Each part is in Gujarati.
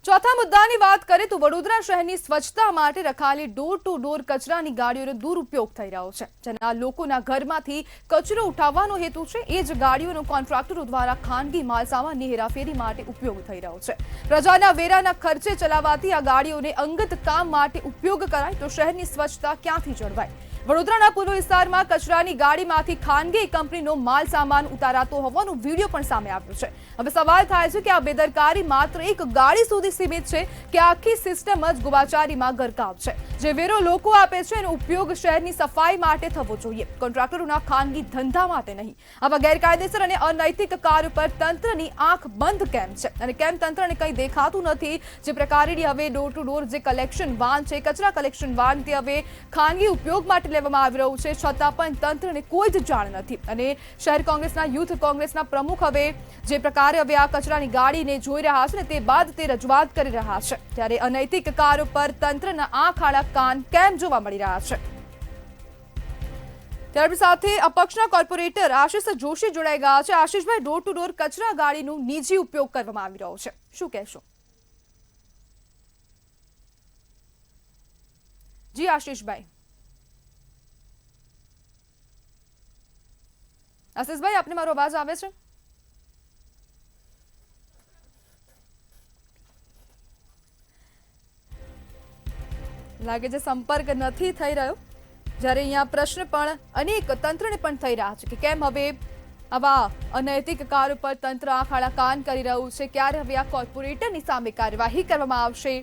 ચોથા મુદ્દાની વાત કરીએ તો વડોદરા શહેરની સ્વચ્છતા માટે રખાયેલી ડોર ટુ ડોર કચરાની ગાડીઓનો દુરુપયોગ થઈ રહ્યો છે, જેના લોકોના ઘરમાંથી કચરો ઉઠાવવાનો હેતુ છે. એ જ ગાડીઓનો કોન્ટ્રાક્ટરો દ્વારા ખાનગી માલસામાનની હેરાફેરી માટે ઉપયોગ થઈ રહ્યો છે. પ્રજાના વેરાના ખર્ચે ચલાવાતી આ ગાડીઓને અંગત કામ માટે ઉપયોગ કરાય તો શહેરની સ્વચ્છતા ક્યાંથી જળવાય? વડોદરાના પૂર્વ વિસ્તારમાં કચરાની ગાડીમાંથી ખાનગી કંપનીનો માલ સામાન ઉતારાતો હોવાનો વિડીયો પણ સામે આવ્યો છે. હવે સવાલ થાય છે કે આ બેદરકારી માત્ર એક ગાડી સુધી સીમિત છે કે આખી સિસ્ટમ જ ગોબાચારીમાં ગરકાવ છે. જે વેરો લોકો આપે છે એનો ઉપયોગ શહેરની સફાઈ માટે થવો જોઈએ, કોન્ટ્રાક્ટરોના ખાનગી ધંધા માટે નહીં. આવા ગેરકાયદેસર અને અનૈતિક કાર્ય પર તંત્રની આંખ બંધ કેમ છે અને કેમ તંત્રને કંઈ દેખાતું નથી? જે પ્રકારેની હવે ડોર ટુ ડોર જે કલેક્શન વાન છે, કચરા કલેક્શન વાન, તે હવે ખાનગી ઉપયોગ માટે લેવામાં આવી રહ્યું છે, છતાં પણ તંત્રને કોઈ જ જાણ નથી. અને શહેર કોંગ્રેસના યુથ કોંગ્રેસના પ્રમુખ હવે જે પ્રકારે હવે આ કચરાની ગાડીને જોઈ રહ્યા છે ને તે બાદ તે રજૂઆત કરી રહ્યા છે, ત્યારે અનૈતિક કાર્યો પર તંત્રના આંખ આડા કાન કેમ જોવા મળી રહ્યા છે? ત્યાર સાથે અપક્ષના કોર્પોરેટર આશિષ જોશી જોડાઈ ગયા છે. આશિષભાઈ, ડોર ટુ ડોર કચરા ગાડીનું નિજી ઉપયોગ કરવામાં આવી રહ્યો છે, શું કહેશો? જી આશિષભાઈ. આશિષભાઈ, આપને મારો અવાજ આવે છે? લાગે છે સંપર્ક નથી થઈ રહ્યો. જ્યારે અહીંયા પ્રશ્ન પણ અનેક તંત્રને પણ થઈ રહ્યા છે કે કેમ હવે આવા અનૈતિક કાર્યો પર તંત્ર આંખ આડા કાન કરી રહ્યું છે, ક્યારે હવે આ કોર્પોરેટરની સામે કાર્યવાહી કરવામાં આવશે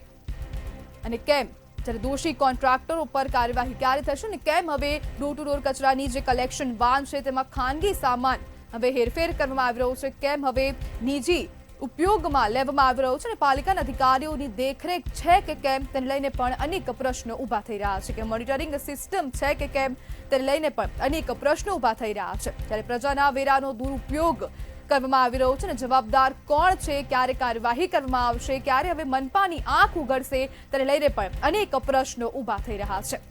અને કેમ જ્યારે દોષી કોન્ટ્રાક્ટરો પર કાર્યવાહી ક્યારે થશે ને કેમ હવે ડોર ટુ ડોર કચરાની જે કલેક્શન વાન છે તેમાં ખાનગી સામાન હવે હેરફેર કરવામાં આવી રહ્યો છે, કેમ હવે નિજી ઉપયોગમાં લેવામાં આવી રહ્યો છે અને પાલિકાના અધિકારીઓની દેખરેખ છે કે કેમ તેને લઈને પણ અનેક પ્રશ્નો ઊભા થઈ રહ્યા છે કે મોનિટરિંગ સિસ્ટમ છે કે કેમ તેને લઈને પણ અનેક પ્રશ્નો ઊભા થઈ રહ્યા છે. ત્યારે પ્રજાના વેરાનો દુરુપયોગ કરવામાં આવી રહ્યો છે અને જવાબદાર કોણ છે, ક્યારે કાર્યવાહી કરવામાં આવશે, ક્યારે હવે મનપાની આંખ ઉઘડશે તેને લઈને પણ અનેક પ્રશ્નો ઊભા થઈ રહ્યા છે.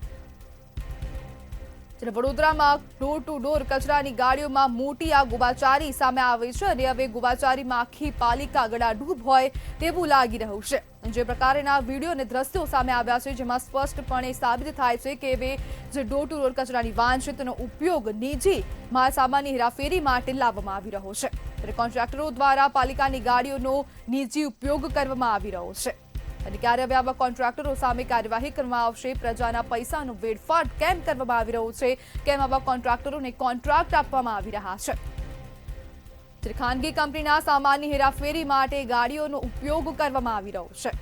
વડોદરામાં ડોર ટુ ડોર કચરાની ગાડીઓમાં મોટી આ ગોબાચારી સામે આવી છે અને હવે ગોબાચારીમાં આખી પાલિકા ગળાડૂબ હોય તેવું લાગી રહ્યું છે. જે પ્રકારના વિડીયો અને દ્રશ્યો સામે આવ્યા છે જેમાં સ્પષ્ટપણે સાબિત થાય છે કે હવે જે ડોર ટુ ડોર કચરાની વાન છે તેનો ઉપયોગ નિજી માલસામાનની હેરાફેરી માટે લાવવામાં આવી રહ્યો છે. ત્યારે કોન્ટ્રાક્ટરો દ્વારા પાલિકાની ગાડીઓનો નિજી ઉપયોગ કરવામાં આવી રહ્યો છે અને ક્યારે હવે આવા કોન્ટ્રાક્ટરો સામે કાર્યવાહી કરવામાં આવશે? પ્રજાના પૈસાનો વેડફાટ કેમ કરવામાં આવી રહ્યો છે? કેમ આવા કોન્ટ્રાક્ટરોને કોન્ટ્રાક્ટ આપવામાં આવી રહ્યા છે? ખાનગી કંપનીના સામાનની હેરાફેરી માટે ગાડીઓનો ઉપયોગ કરવામાં આવી રહ્યો છે.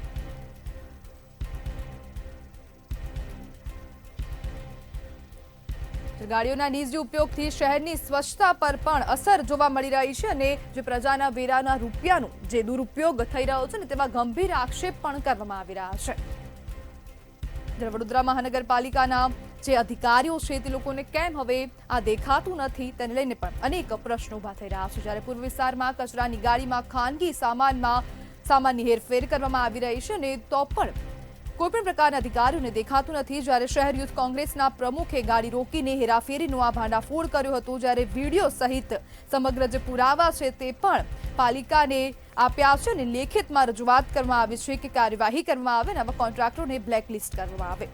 ગાડીઓના નિજી ઉપયોગથી શહેરની સ્વચ્છતા પર પણ અસર જોવા મળી રહી છે અને જે પ્રજાના વેરાના રૂપિયાનો જે દુરુપયોગ થઈ રહ્યો છે ને તેમાં ગંભીર આક્ષેપ પણ કરવામાં આવી રહ્યા છે. વડોદરા મહાનગરપાલિકાના જે અધિકારીઓ છે તે લોકોને કેમ હવે આ દેખાતું નથી તેને લઈને પણ અનેક પ્રશ્નો ઊભા થઈ રહ્યા છે. જ્યારે પૂર્વ વિસ્તારમાં કચરાની ગાડીમાં ખાનગી સામાનની હેરફેર કરવામાં આવી રહી છે અને તો પણ કોઈપણ પ્રકારના અધિકારીઓને દેખાતું નથી. જ્યારે શહેર યુથ કોંગ્રેસના પ્રમુખે ગાડી રોકીને હેરાફેરીનો આ ભાંડાફોડ કર્યો હતો, જ્યારે વિડીયો સહિત સમગ્ર જે પુરાવા છે તે પણ પાલિકાને આપ્યા છે અને લેખિતમાં રજૂઆત કરવામાં આવી છે કે કાર્યવાહી કરવામાં આવે અને આવા કોન્ટ્રાક્ટરોને બ્લેકલિસ્ટ કરવામાં આવે.